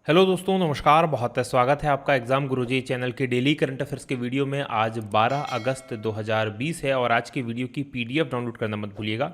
Hello दोस्तों, नमस्कार। बहुत स्वागत है आपका एग्ज़ाम गुरुजी चैनल के डेली करंट अफेयर्स के वीडियो में। आज 12 अगस्त 2020 है और आज की वीडियो की पीडीएफ डाउनलोड करना मत भूलिएगा।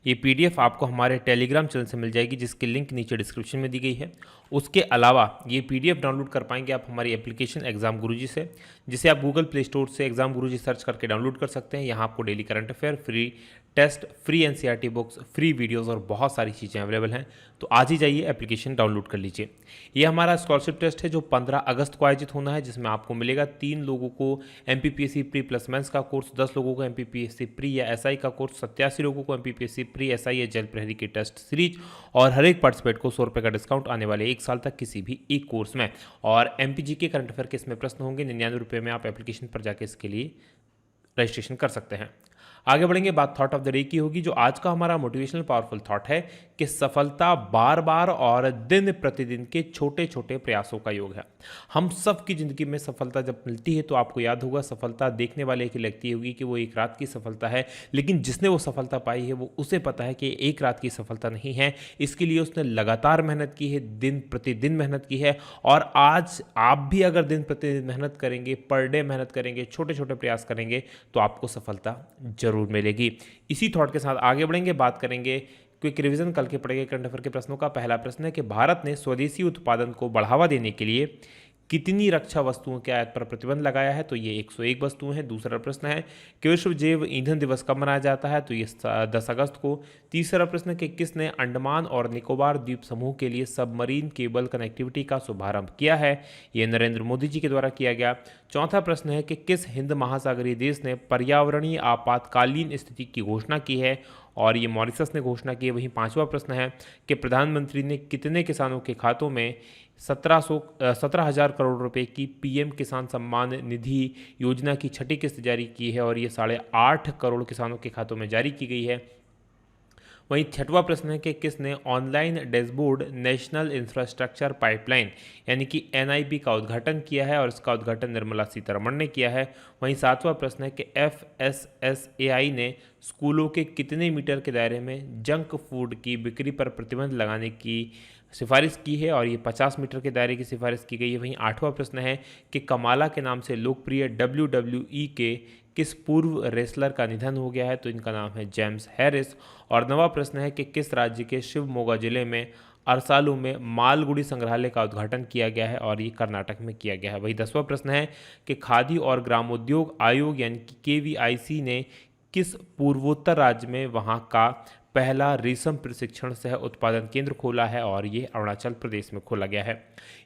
ये पीडीएफ आपको हमारे टेलीग्राम चैनल से मिल जाएगी, जिसकी लिंक नीचे डिस्क्रिप्शन में दी गई है। उसके अलावा ये पीडीएफ डाउनलोड कर पाएंगे आप हमारी एप्लीकेशन एग्जाम गुरुजी से, जिसे आप गूगल प्ले स्टोर से एग्जाम गुरुजी सर्च करके डाउनलोड कर सकते हैं। यहाँ आपको daily current affair, free test, free NCERT books, free videos और बहुत सारी चीज़ें अवेलेबल हैं। तो आज ही जाइए एप्लीकेशन डाउनलोड कर लीजिए। ये हमारा स्कॉलरशिप टेस्ट है जो 15 अगस्त को आयोजित होना है, जिसमें आपको मिलेगा 3 लोगों को एमपीपीएससी प्री प्लस मेंस का कोर्स, 10 लोगों को एमपीपीएससी प्री या एसआई का कोर्स, 87 लोगों को एमपीपीएससी प्री एसआई या जेल प्रहरी की टेस्ट सीरीज, और हर एक पार्टिसिपेट को 100 रुपये का डिस्काउंट आने वाले 1 साल तक किसी भी एक कोर्स में। और एमपीजी के करंट अफेयर के इसमें प्रश्न होंगे। 99 रुपये में आप एप्लीकेशन पर जाकर इसके लिए रजिस्ट्रेशन कर सकते हैं। आगे बढ़ेंगे, बात थॉट ऑफ द डे की होगी। जो आज का हमारा मोटिवेशनल पावरफुल थॉट है कि सफलता बार बार और दिन प्रतिदिन के छोटे छोटे प्रयासों का योग है। हम सब की ज़िंदगी में सफलता जब मिलती है तो आपको याद होगा, सफलता देखने वाले की लगती होगी कि वो एक रात की सफलता है, लेकिन जिसने वो सफलता पाई है वो उसे पता है कि एक रात की सफलता नहीं है। इसके लिए उसने लगातार मेहनत की है, दिन प्रतिदिन मेहनत की है। और आज आप भी अगर दिन प्रतिदिन मेहनत करेंगे, पर डे मेहनत करेंगे, छोटे छोटे प्रयास करेंगे, तो आपको सफलता जरूर मिलेगी। इसी थॉट के साथ आगे बढ़ेंगे, बात करेंगे क्विक रिवीजन कल के पढ़े गए करंट अफेयर के प्रश्नों का। पहला प्रश्न है कि भारत ने स्वदेशी उत्पादन को बढ़ावा देने के लिए कितनी रक्षा वस्तुओं के आयात पर प्रतिबंध लगाया है? तो ये 101 वस्तुएं हैं। दूसरा प्रश्न है कि विश्व जैव ईंधन दिवस कब मनाया जाता है? तो ये 10 अगस्त को। तीसरा प्रश्न है कि किसने अंडमान और निकोबार द्वीप समूह के लिए सबमरीन केबल कनेक्टिविटी का शुभारंभ किया है? ये नरेंद्र मोदी जी के द्वारा किया गया। चौथा प्रश्न है कि किस हिंद महासागरीय देश ने पर्यावरणीय आपातकालीन स्थिति की घोषणा की है? और ये मॉरिशस ने घोषणा की है। वहीं पांचवा प्रश्न है कि प्रधानमंत्री ने कितने किसानों के खातों में 17,000 करोड़ रुपए की पीएम किसान सम्मान निधि योजना की छठी किस्त जारी की है? और ये 8.5 करोड़ किसानों के खातों में जारी की गई है। वहीं छठवां प्रश्न है कि किसने online dashboard national infrastructure pipeline यानी कि एनआईपी का उद्घाटन किया है? और इसका उद्घाटन निर्मला सीतारमण ने किया है। वहीं सातवां प्रश्न है कि एफएसएसएआई ने स्कूलों के कितने मीटर के दायरे में जंक फूड की बिक्री पर प्रतिबंध लगाने की सिफारिश की है? और ये 50 मीटर के दायरे की सिफारिश की गई है। वहीं आठवां प्रश्न है कि कमाला के नाम से लोकप्रिय WWE के किस पूर्व रेसलर का निधन हो गया है? तो इनका नाम है जेम्स हैरिस। और नवा प्रश्न है कि किस राज्य के शिवमोगा जिले में अरसालू में मालगुडी संग्रहालय का उद्घाटन किया गया है? और ये कर्नाटक में किया गया है। वही 10वां प्रश्न है कि खादी और ग्रामोद्योग आयोग यानी कि केवीआईसी ने किस पूर्वोत्तर राज्य में वहां का पहला रेशम प्रशिक्षण सह उत्पादन केंद्र खोला है? और ये अरुणाचल प्रदेश में खोला गया है।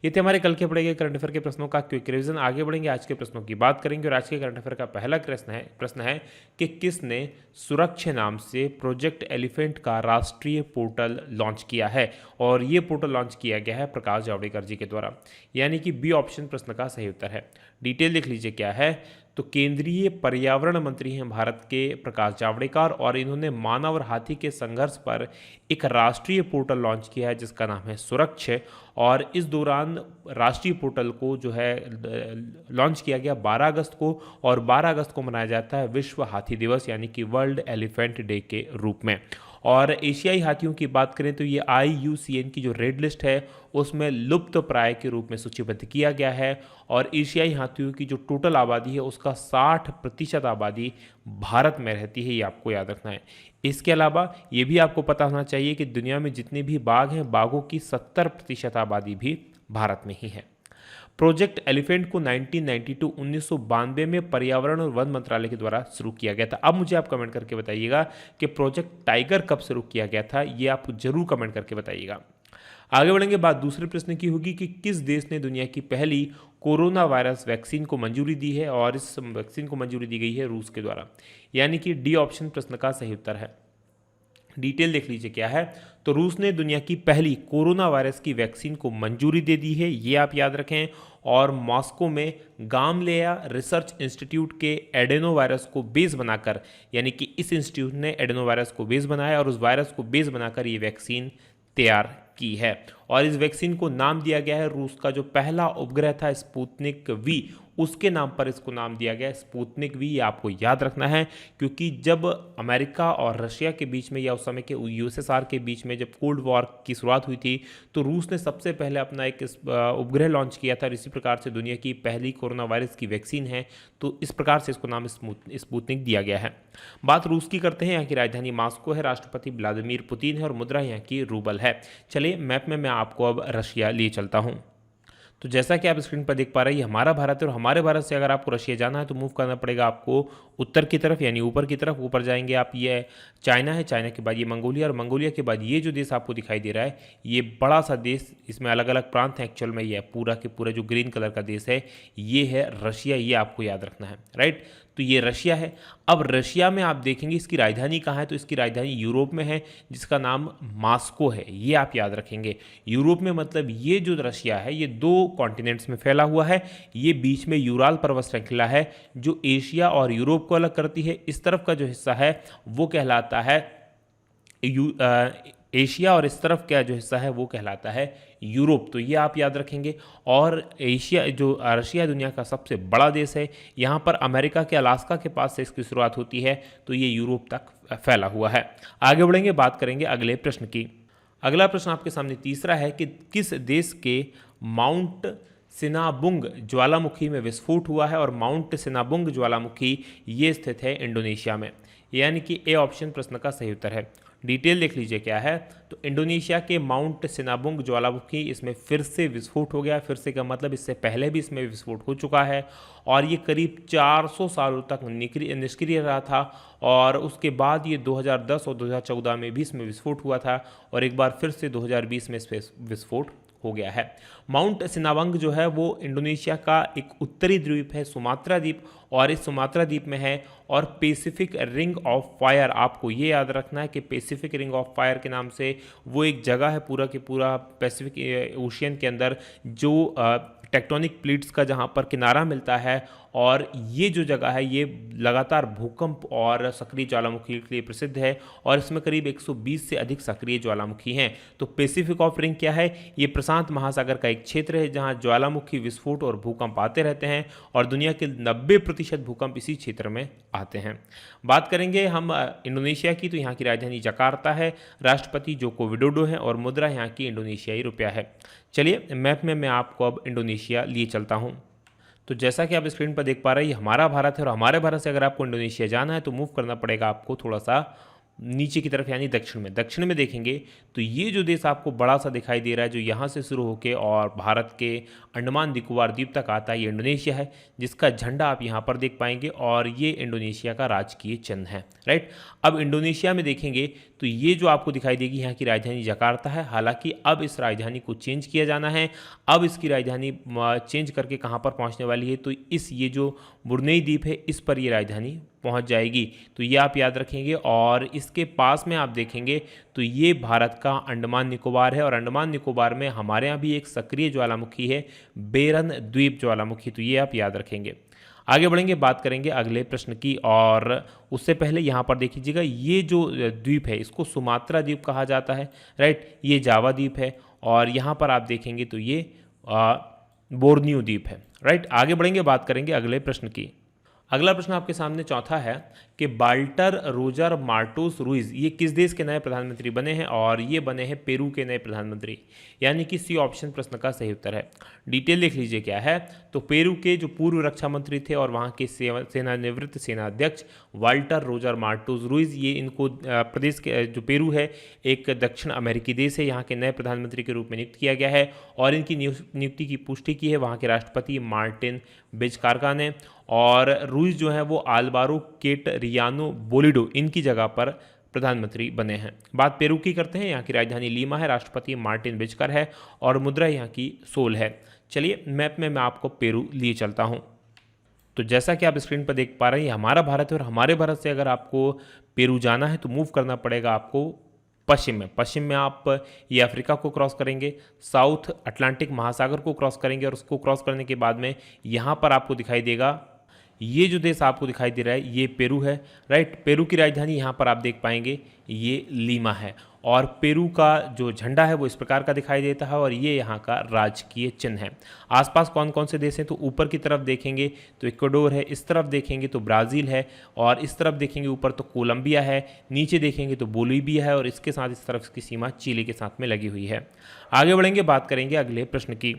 ये थे हमारे कल के पढ़े गए करंट अफेयर के प्रश्नों का क्विक रिवीजन। आगे बढ़ेंगे, आज के प्रश्नों की बात करेंगे। और आज के करंट अफेयर का पहला प्रश्न है कि किसने सुरक्षा नाम से प्रोजेक्ट एलिफेंट का राष्ट्रीय पोर्टल लॉन्च किया है? और ये पोर्टल लॉन्च किया गया है प्रकाश जावड़ेकर जी के द्वारा, यानी कि बी ऑप्शन प्रश्न का सही उत्तर है। डिटेल देख लीजिए क्या है। तो केंद्रीय पर्यावरण मंत्री हैं भारत के प्रकाश जावड़ेकर, और इन्होंने मानव और हाथी के संघर्ष पर एक राष्ट्रीय पोर्टल लॉन्च किया है जिसका नाम है सुरक्षा। और इस दौरान राष्ट्रीय पोर्टल को जो है लॉन्च किया गया 12 अगस्त को, और 12 अगस्त को मनाया जाता है विश्व हाथी दिवस यानी कि वर्ल्ड एलिफेंट डे के रूप में। और एशियाई हाथियों की बात करें तो ये IUCN की जो रेड लिस्ट है उसमें लुप्त प्राय के रूप में सूचीबद्ध किया गया है। और एशियाई हाथियों की जो टोटल आबादी है उसका 60% आबादी भारत में रहती है, ये आपको याद रखना है। इसके अलावा ये भी आपको पता होना चाहिए कि दुनिया में जितने भी बाघ हैं, बाघों की 70% आबादी भी भारत में ही है। प्रोजेक्ट एलिफेंट को 1992 में पर्यावरण और वन मंत्रालय के द्वारा शुरू किया गया था। अब मुझे आप कमेंट करके बताइएगा कि प्रोजेक्ट टाइगर कब शुरू किया गया था, ये आप जरूर कमेंट करके बताइएगा। आगे बढ़ेंगे, बात दूसरे प्रश्न की होगी कि किस देश ने दुनिया की पहली कोरोना वायरस वैक्सीन को मंजूरी दी है? और इस वैक्सीन को मंजूरी दी गई है रूस के द्वारा, यानी कि डी ऑप्शन प्रश्न का सही उत्तर है। डिटेल देख लीजिए क्या है। तो रूस ने दुनिया की पहली कोरोना वायरस की वैक्सीन को मंजूरी दे दी है, ये आप याद रखें। और मॉस्को में गामलेया रिसर्च इंस्टीट्यूट के एडेनो वायरस को बेस बनाकर, यानी कि इस इंस्टीट्यूट ने एडेनो वायरस को बेस बनाया और उस वायरस को बेस बनाकर ये वैक्सीन तैयार की है। और इस वैक्सीन को नाम दिया गया है रूस का जो पहला उपग्रह था स्पुतनिक वी, उसके नाम पर इसको नाम दिया गया स्पुतनिक वी। ये आपको याद रखना है, क्योंकि जब अमेरिका और रशिया के बीच में या उस समय के यूएसएसआर के बीच में जब कोल्ड वॉर की शुरुआत हुई थी तो रूस ने सबसे पहले अपना एक उपग्रह लॉन्च किया था। और इसी प्रकार से दुनिया की पहली कोरोना वायरस की वैक्सीन है, तो इस प्रकार से इसको नाम स्पुतनिक दिया गया है। बात रूस की करते हैं। यहाँ की राजधानी मॉस्को है, राष्ट्रपति व्लादिमीर पुतिन है और मुद्रा यहाँ की रूबल है। चलिए मैप में मैं आपको अब रशिया लिए चलता हूँ। तो जैसा कि आप स्क्रीन पर देख पा रहे हैं ये हमारा भारत है, और हमारे भारत से अगर आपको रशिया जाना है तो मूव करना पड़ेगा आपको उत्तर की तरफ, यानी ऊपर की तरफ। ऊपर जाएंगे आप, ये चाइना है, चाइना के बाद ये मंगोलिया, और मंगोलिया के बाद ये जो देश आपको दिखाई दे रहा है ये बड़ा सा देश, इसमें अलग अलग प्रांत हैं। एक्चुअल में ये पूरा के पूरा जो ग्रीन कलर का देश है ये है रशिया, ये आपको याद रखना है, राइट। तो ये रशिया है। अब रशिया में आप देखेंगे इसकी राजधानी कहाँ है, तो इसकी राजधानी यूरोप में है जिसका नाम मॉस्को है, ये आप याद रखेंगे। यूरोप में मतलब ये जो रशिया है ये 2 कॉन्टिनेंट्स में फैला हुआ है। ये बीच में यूराल पर्वत श्रृंखला है जो एशिया और यूरोप को अलग करती है। इस तरफ का जो हिस्सा है वो कहलाता है एशिया, और इस तरफ का जो हिस्सा है वो कहलाता है यूरोप। तो ये आप याद रखेंगे। और एशिया जो रशिया दुनिया का सबसे बड़ा देश है, यहाँ पर अमेरिका के अलास्का के पास से इसकी शुरुआत होती है, तो ये यूरोप तक फैला हुआ है। आगे बढ़ेंगे, बात करेंगे अगले प्रश्न की। अगला प्रश्न आपके सामने तीसरा है कि किस देश के माउंट सिनाबुंग ज्वालामुखी में विस्फोट हुआ है, और माउंट सिनाबुंग ज्वालामुखी ये स्थित है इंडोनेशिया में, यानी कि ए ऑप्शन प्रश्न का सही उत्तर है। डिटेल देख लीजिए क्या है। तो इंडोनेशिया के माउंट सिनाबुंग ज्वालामुखी, इसमें फिर से विस्फोट हो गया। फिर से का मतलब इससे पहले भी इसमें विस्फोट हो चुका है, और ये करीब 400 सालों तक निष्क्रिय रहा था। और उसके बाद ये 2010 और 2014 में भी इसमें विस्फोट हुआ था, और एक बार फिर से 2020 में इस विस्फोट हो गया है। माउंट सिनाबंग जो है वो इंडोनेशिया का एक उत्तरी द्वीप है, सुमात्रा द्वीप, और इस सुमात्रा द्वीप में है। और पैसिफिक रिंग ऑफ फायर, आपको ये याद रखना है कि पैसिफिक रिंग ऑफ फायर के नाम से वो एक जगह है पूरा के पूरा पैसिफिक ओशियन के अंदर, जो टेक्टोनिक प्लेट्स का जहाँ पर किनारा मिलता है, और ये जो जगह है ये लगातार भूकंप और सक्रिय ज्वालामुखी के लिए प्रसिद्ध है, और इसमें करीब 120 से अधिक सक्रिय ज्वालामुखी हैं। तो पैसिफिक ऑफ रिंग क्या है, ये प्रशांत महासागर का एक क्षेत्र है जहाँ ज्वालामुखी विस्फोट और भूकंप आते रहते हैं, और दुनिया के 90% भूकंप इसी क्षेत्र में आते हैं। बात करेंगे हम इंडोनेशिया की, तो यहाँ की राजधानी जकार्ता है, राष्ट्रपति जोको विडोडो है, और मुद्रा यहाँ की इंडोनेशियाई रुपया है। चलिए मैप में मैं आपको अब इंडोनेशिया लिए चलता हूँ। तो जैसा कि आप स्क्रीन पर देख पा रहे हैं ये हमारा भारत है, और हमारे भारत से अगर आपको इंडोनेशिया जाना है तो मूव करना पड़ेगा आपको थोड़ा सा नीचे की तरफ, यानी दक्षिण में। दक्षिण में देखेंगे तो ये जो देश आपको बड़ा सा दिखाई दे रहा है, जो यहाँ से शुरू होकर और भारत के अंडमान निकोबार द्वीप तक आता है, ये इंडोनेशिया है, जिसका झंडा आप यहाँ पर देख पाएंगे, और ये इंडोनेशिया का राजकीय चिन्ह है, राइट। अब इंडोनेशिया में देखेंगे तो ये जो आपको दिखाई देगी यहाँ की राजधानी जकार्ता है। हालांकि अब इस राजधानी को चेंज किया जाना है। अब इसकी राजधानी चेंज करके कहाँ पर पहुँचने वाली है, तो इस ये जो बुरनेई द्वीप है इस पर ये राजधानी पहुंच जाएगी। तो ये आप याद रखेंगे। और इसके पास में आप देखेंगे तो ये भारत का अंडमान निकोबार है, और अंडमान निकोबार में हमारे यहाँ भी एक सक्रिय ज्वालामुखी है, बेरन द्वीप ज्वालामुखी, तो ये आप याद रखेंगे। आगे बढ़ेंगे, बात करेंगे अगले प्रश्न की, और उससे पहले यहाँ पर देख लीजिएगा ये जो द्वीप है इसको सुमात्रा द्वीप कहा जाता है, राइट। ये जावा द्वीप है, और यहाँ पर आप देखेंगे तो ये बोर्नियो द्वीप है, राइट। आगे बढ़ेंगे, बात करेंगे अगले प्रश्न की। अगला प्रश्न आपके सामने चौथा है कि बाल्टर रोजर मार्टोस रुइज ये किस देश के नए प्रधानमंत्री बने हैं, और ये बने हैं पेरू के नए प्रधानमंत्री, यानी कि सी ऑप्शन प्रश्न का सही उत्तर है। डिटेल देख लीजिए क्या है। तो पेरू के जो पूर्व रक्षा मंत्री थे और वहाँ के सेनानिवृत्त सेनाध्यक्ष वाल्टर रोजर मार्टोस रुइज, ये इनको प्रदेश के जो पेरू है एक दक्षिण अमेरिकी देश है, यहाँ के नए प्रधानमंत्री के रूप में नियुक्त किया गया है, और इनकी नियुक्ति की पुष्टि की है वहाँ के राष्ट्रपति मार्टिन विजकार्का ने। और रुइज जो है वो आल्वारो केट रियानो बोलिडो इनकी जगह पर प्रधानमंत्री बने हैं। बात पेरू की करते हैं। यहाँ की राजधानी लीमा है, राष्ट्रपति मार्टिन विजकर है, और मुद्रा यहाँ की सोल है। चलिए मैप में मैं आपको पेरू लिए चलता हूँ। तो जैसा कि आप स्क्रीन पर देख पा रहे हैं ये हमारा भारत है, और हमारे भारत से अगर आपको पेरू जाना है तो मूव करना पड़ेगा आपको पश्चिम में आप ये अफ्रीका को क्रॉस करेंगे, साउथ अटलांटिक महासागर को क्रॉस करेंगे, और उसको क्रॉस करने के बाद में यहाँ पर आपको दिखाई देगा ये जो देश आपको दिखाई दे रहा है ये पेरू है, राइट। पेरू की राजधानी यहाँ पर आप देख पाएंगे ये लीमा है, और पेरू का जो झंडा है वो इस प्रकार का दिखाई देता है और ये यहाँ का राजकीय चिन्ह है। आसपास कौन कौन से देश हैं, तो ऊपर की तरफ देखेंगे तो इक्वाडोर है, इस तरफ देखेंगे तो ब्राज़ील है, और इस तरफ देखेंगे ऊपर तो कोलंबिया है, नीचे देखेंगे तो बोलीविया है, और इसके साथ इस तरफ की सीमा चिली के साथ में लगी हुई है। आगे बढ़ेंगे, बात करेंगे अगले प्रश्न की।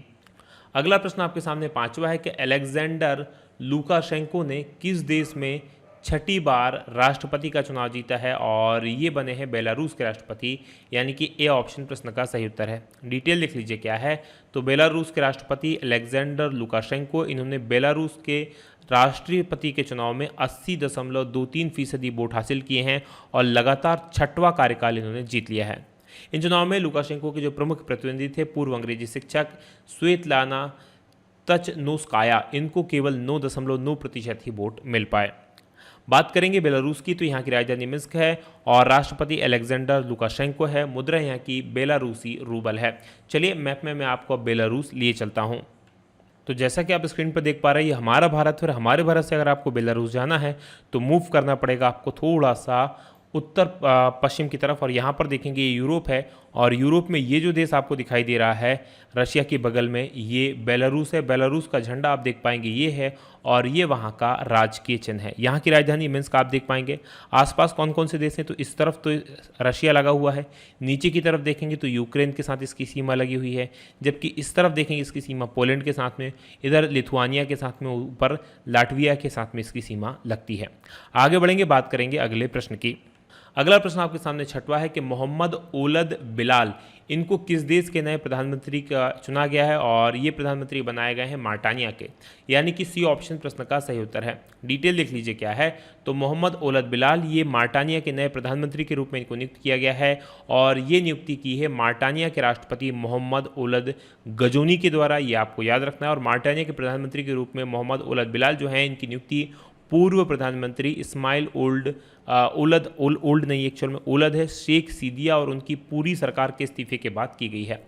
अगला प्रश्न आपके सामने पांचवा है कि अलेक्जेंडर लुकाशेंको ने किस देश में छठी बार राष्ट्रपति का चुनाव जीता है, और ये बने हैं बेलारूस के राष्ट्रपति, यानी कि ए ऑप्शन प्रश्न का सही उत्तर है। डिटेल लिख लीजिए क्या है, तो बेलारूस के राष्ट्रपति अलेक्जेंडर लुकाशेंको, इन्होंने बेलारूस के राष्ट्रपति के चुनाव में 80.23% वोट हासिल किए हैं और लगातार छठवां कार्यकाल इन्होंने जीत लिया है। इन चुनाव में लुकाशेंको के जो प्रमुख प्रतिद्वंदी थे पूर्व अंग्रेजी शिक्षक स्वेतलाना तचनोस्काया, इनको केवल 9.9% ही वोट मिल पाए। बात करेंगे बेलारूस की, तो यहाँ की राजधानी मिन्स्क है और राष्ट्रपति अलेक्जेंडर लुकाशेंको है। मुद्रा यहाँ की बेलारूसी रूबल है। चलिए मैप में मैं आपको बेलारूस लिए चलता हूँ। तो जैसा कि आप स्क्रीन पर देख पा रहे हैं, ये हमारा भारत है और हमारे भारत से अगर आपको बेलारूस जाना है तो मूव करना पड़ेगा आपको थोड़ा सा उत्तर पश्चिम की तरफ, और यहाँ पर देखेंगे ये यूरोप है, और यूरोप में ये जो देश आपको दिखाई दे रहा है रशिया के बगल में, ये बेलारूस है। बेलारूस का झंडा आप देख पाएंगे ये है, और ये वहाँ का राजकीय चिन्ह है। यहाँ की राजधानी मिन्स्क आप देख पाएंगे। आसपास कौन कौन से देश हैं, तो इस तरफ तो रशिया लगा हुआ है, नीचे की तरफ देखेंगे तो यूक्रेन के साथ इसकी सीमा लगी हुई है, जबकि इस तरफ देखेंगे इसकी सीमा पोलैंड के साथ में, इधर लिथुआनिया के साथ में, ऊपर लाटविया के साथ में इसकी सीमा लगती है। आगे बढ़ेंगे, बात करेंगे अगले प्रश्न की। अगला प्रश्न आपके सामने छठवा है कि मोहम्मद ओलद बिलाल, इनको किस देश के नए प्रधानमंत्री का चुना गया है, और ये प्रधानमंत्री बनाए गए हैं मार्टानिया के, यानी कि सी ऑप्शन प्रश्न का सही उत्तर है। डिटेल देख लीजिए क्या है, तो मोहम्मद ओलद बिलाल, ये मार्टानिया के नए प्रधानमंत्री के रूप में इनको नियुक्त किया गया है, और ये नियुक्ति की है मार्टानिया के राष्ट्रपति मोहम्मद ओलद गजोनी के द्वारा, ये आपको याद रखना है। और मार्टानिया के प्रधानमंत्री के रूप में मोहम्मद ओलद बिलाल जो हैं, इनकी नियुक्ति पूर्व प्रधानमंत्री इस्माइल ओलद नहीं, एक्चुअल में ओलद है, शेख सीदिया और उनकी पूरी सरकार के इस्तीफे के बाद की गई है।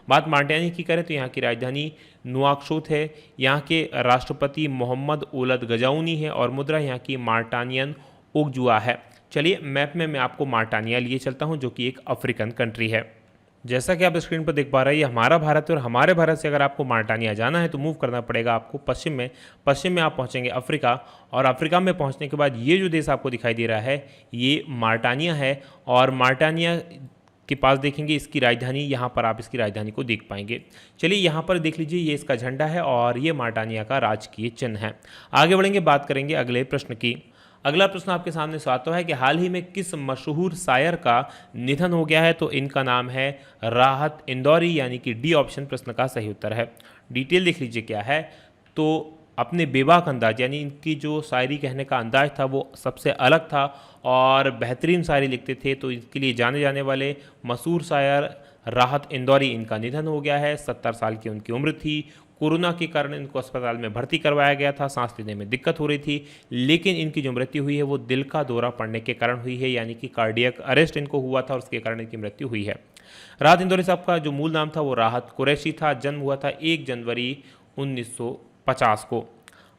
बात मार्टानिया की करें तो यहाँ की राजधानी नुआकशोत है, यहाँ के राष्ट्रपति मोहम्मद ओलद गजाउनी है, और मुद्रा यहाँ की मार्टानियन ओगजुआ है। चलिए मैप में मैं आपको मार्टानिया लिए चलता हूँ, जो कि एक अफ्रीकन कंट्री है। जैसा कि आप स्क्रीन पर देख पा रहे हैं, ये हमारा भारत है और हमारे भारत से अगर आपको मार्टानिया जाना है तो मूव करना पड़ेगा आपको पश्चिम में आप पहुंचेंगे अफ्रीका, और अफ्रीका में पहुंचने के बाद ये जो देश आपको दिखाई दे रहा है ये मार्टानिया है, और मार्टानिया के पास देखेंगे इसकी राजधानी, यहाँ पर आप इसकी राजधानी को देख पाएंगे। चलिए यहाँ पर देख लीजिए, ये इसका झंडा है और ये मार्टानिया का राजकीय चिन्ह है। आगे बढ़ेंगे, बात करेंगे अगले प्रश्न की। अगला प्रश्न आपके सामने सातवां है कि हाल ही में किस मशहूर शायर का निधन हो गया है, तो इनका नाम है राहत इंदौरी, यानी कि डी ऑप्शन प्रश्न का सही उत्तर है। डिटेल देख लीजिए क्या है, तो अपने बेबाक अंदाज, यानी इनकी जो शायरी कहने का अंदाज था वो सबसे अलग था और बेहतरीन शायरी लिखते थे, तो इसके लिए जाने जाने वाले मशहूर शायर राहत इंदौरी, इनका निधन हो गया है। 70 साल की उनकी उम्र थी। कोरोना के कारण इनको अस्पताल में भर्ती करवाया गया था, सांस लेने में दिक्कत हो रही थी, लेकिन इनकी जो मृत्यु हुई है वो दिल का दौरा पड़ने के कारण हुई है, यानी कि कार्डियक अरेस्ट इनको हुआ था और उसके कारण इनकी मृत्यु हुई है। राहत इंदौरी साहब का जो मूल नाम था वो राहत कुरैशी था। जन्म हुआ था 1 जनवरी 1950 को।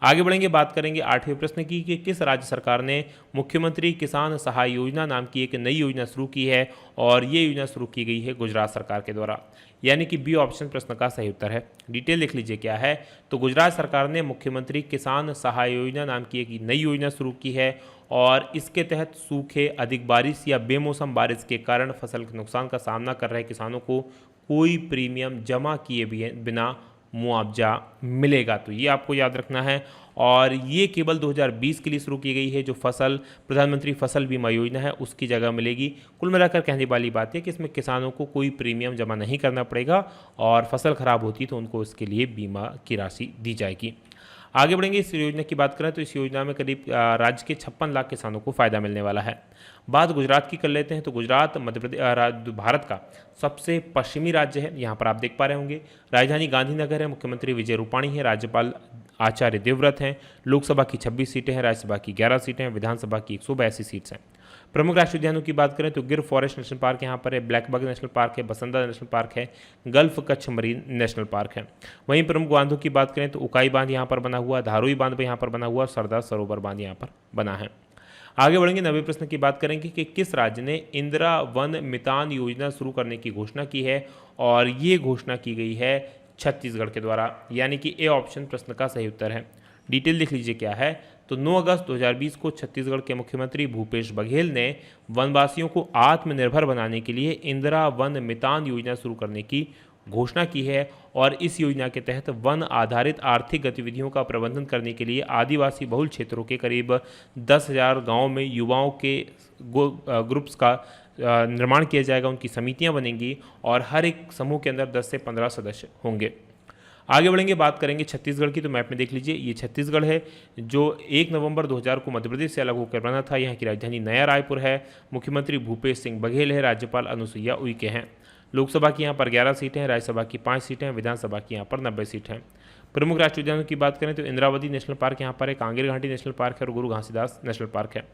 आगे बढ़ेंगे, बात करेंगे 8वें प्रश्न की कि किस राज्य सरकार ने मुख्यमंत्री किसान सहाय योजना नाम की एक नई योजना शुरू की है, और ये योजना शुरू की गई है गुजरात सरकार के द्वारा, यानी कि बी ऑप्शन प्रश्न का सही उत्तर है। डिटेल लिख लीजिए क्या है, तो गुजरात सरकार ने मुख्यमंत्री किसान सहाय योजना नाम की एक नई योजना शुरू की है, और इसके तहत सूखे, अधिक बारिश या बेमौसम बारिश के कारण फसल के नुकसान का सामना कर रहे किसानों को कोई प्रीमियम जमा किए बिना मुआवजा मिलेगा। तो ये आपको याद रखना है, और ये केवल 2020 के लिए शुरू की गई है। जो प्रधानमंत्री फसल बीमा योजना है उसकी जगह मिलेगी। कुल मिलाकर कहने वाली बात है कि इसमें किसानों को कोई प्रीमियम जमा नहीं करना पड़ेगा, और फसल खराब होती तो उनको इसके लिए बीमा की राशि दी जाएगी। आगे बढ़ेंगे, इस योजना की बात करें तो इस योजना में करीब राज्य के 56 लाख किसानों को फ़ायदा मिलने वाला है। बात गुजरात की कर लेते हैं, तो गुजरात मध्य प्रदेश भारत का सबसे पश्चिमी राज्य है। यहाँ पर आप देख पा रहे होंगे राजधानी गांधीनगर है, मुख्यमंत्री विजय रूपाणी है, राज्यपाल आचार्य देवव्रत हैं, लोकसभा की 26 सीटें हैं, राज्यसभा की 11 सीटें हैं, विधानसभा की 182 सीट्स हैं। प्रमुख राष्ट्रीय उद्यानों की बात करें तो गिर फॉरेस्ट नेशनल पार्क यहाँ पर है, ब्लैकबक नेशनल पार्क है, बसंदा नेशनल पार्क है, gulf Kutch marine national park है। वहीं प्रमुख बांधों की बात करें तो उकाई बांध यहाँ पर बना हुआ, धारोई बांध यहाँ पर बना हुआ, सरदार सरोवर बांध यहाँ पर बना है। आगे बढ़ेंगे, 90वें प्रश्न की बात करेंगे कि किस राज्य ने इंदिरा वन मितान योजना शुरू करने की घोषणा की है, और ये घोषणा की गई है छत्तीसगढ़ के द्वारा, यानी कि ए ऑप्शन प्रश्न का सही उत्तर है। डिटेल देख लीजिए क्या है। तो 9 अगस्त 2020 को छत्तीसगढ़ के मुख्यमंत्री भूपेश बघेल ने वनवासियों को आत्मनिर्भर बनाने के लिए इंदिरा वन मितान योजना शुरू करने की घोषणा की है, और इस योजना के तहत वन आधारित आर्थिक गतिविधियों का प्रबंधन करने के लिए आदिवासी बहुल क्षेत्रों के करीब 10,000 गाँव में युवाओं के ग्रुप्स का निर्माण किया जाएगा, उनकी समितियां बनेंगी और हर एक समूह के अंदर 10 से 15 सदस्य होंगे। आगे बढ़ेंगे, बात करेंगे छत्तीसगढ़ की। तो मैप में देख लीजिए, ये छत्तीसगढ़ है जो 1 नवंबर 2000 को मध्य प्रदेश से अलग होकर बना था। यहाँ की राजधानी नया रायपुर है। मुख्यमंत्री भूपेश सिंह बघेल है, राज्यपाल अनुसुईया उइके हैं। लोकसभा की यहाँ पर 11 सीटें हैं, राज्यसभा की 5 सीटें हैं, विधानसभा की यहाँ पर 90 सीट हैं। प्रमुख राष्ट्रीय उद्यानों की बात करें तो इंद्रावती नेशनल पार्क यहाँ पर है, कांगेर घाटी नेशनल पार्क है और गुरु घासीदास नेशनल पार्क है।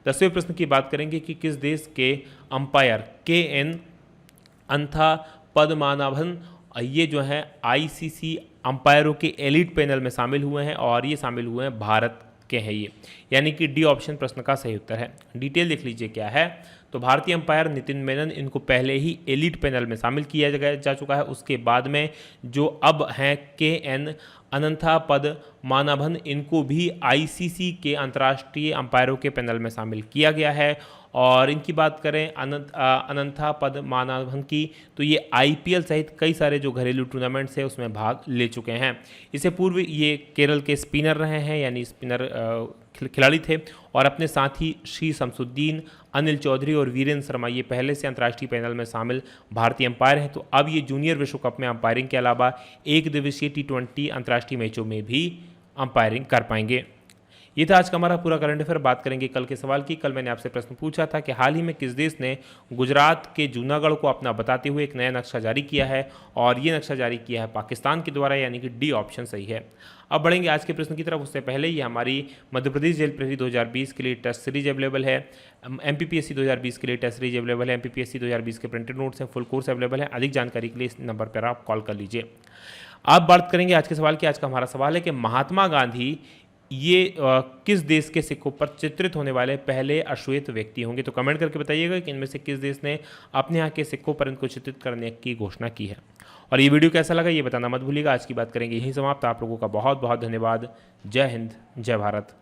10वें प्रश्न की बात करेंगे कि किस देश के अंपायर KN अंथापद्मनाभन ये जो है ICC अंपायरों के एलिट पैनल में शामिल हुए हैं, और ये शामिल हुए हैं भारत के हैं ये, यानी कि डी ऑप्शन प्रश्न का सही उत्तर है। डिटेल देख लीजिए क्या है। तो भारतीय अंपायर नितिन मेनन, इनको पहले ही एलिट पैनल में शामिल किया जा चुका है। उसके बाद में जो अब हैं KN अनंथापद्मनाभन, इनको भी ICC के अंतर्राष्ट्रीय अंपायरों के पैनल में शामिल किया गया है। और इनकी बात करें अनंथापद्मनाभन की, तो ये IPL सहित कई सारे जो घरेलू टूर्नामेंट्स है उसमें भाग ले चुके हैं। इससे पूर्व ये केरल के स्पिनर रहे हैं, यानी स्पिनर खिलाड़ी थे, और अपने साथ ही श्री शमसुद्दीन, अनिल चौधरी और वीरेंद्र शर्मा ये पहले से अंतर्राष्ट्रीय पैनल में शामिल भारतीय अंपायर हैं। तो अब ये जूनियर विश्व कप में अंपायरिंग के अलावा एक दिवसीय T20 अंतर्राष्ट्रीय मैचों में भी अंपायरिंग कर पाएंगे। ये था आज का हमारा पूरा करंट अफेयर। बात करेंगे कल के सवाल की। कल मैंने आपसे प्रश्न पूछा था कि हाल ही में किस देश ने गुजरात के जूनागढ़ को अपना बताते हुए एक नया नक्शा जारी किया है, और ये नक्शा जारी किया है पाकिस्तान के द्वारा, यानी कि डी ऑप्शन सही है। अब बढ़ेंगे आज के प्रश्न की तरफ। उससे पहले ये हमारी मध्य प्रदेश जेल प्रहरी 2020 के लिए टेस्ट सीरीज अवेलेबल है, MPPSC 2020 के लिए टेस्ट सीरीज अवेलेबल है, MPPSC 2020 के प्रिंटेड नोट्स हैं, फुल कोर्स अवेलेबल है। अधिक जानकारी के लिए इस नंबर पर आप कॉल कर लीजिए। आप बात करेंगे आज के सवाल की। आज का हमारा सवाल है कि महात्मा गांधी ये किस देश के सिक्कों पर चित्रित होने वाले पहले अश्वेत व्यक्ति होंगे। तो कमेंट करके बताइएगा कि इनमें से किस देश ने अपने यहाँ के सिक्कों पर इनको चित्रित करने की घोषणा की है। और ये वीडियो कैसा लगा ये बताना मत भूलिएगा। आज की बात करेंगे यहीं समाप्त। आप लोगों का बहुत बहुत धन्यवाद। जय हिंद, जय भारत।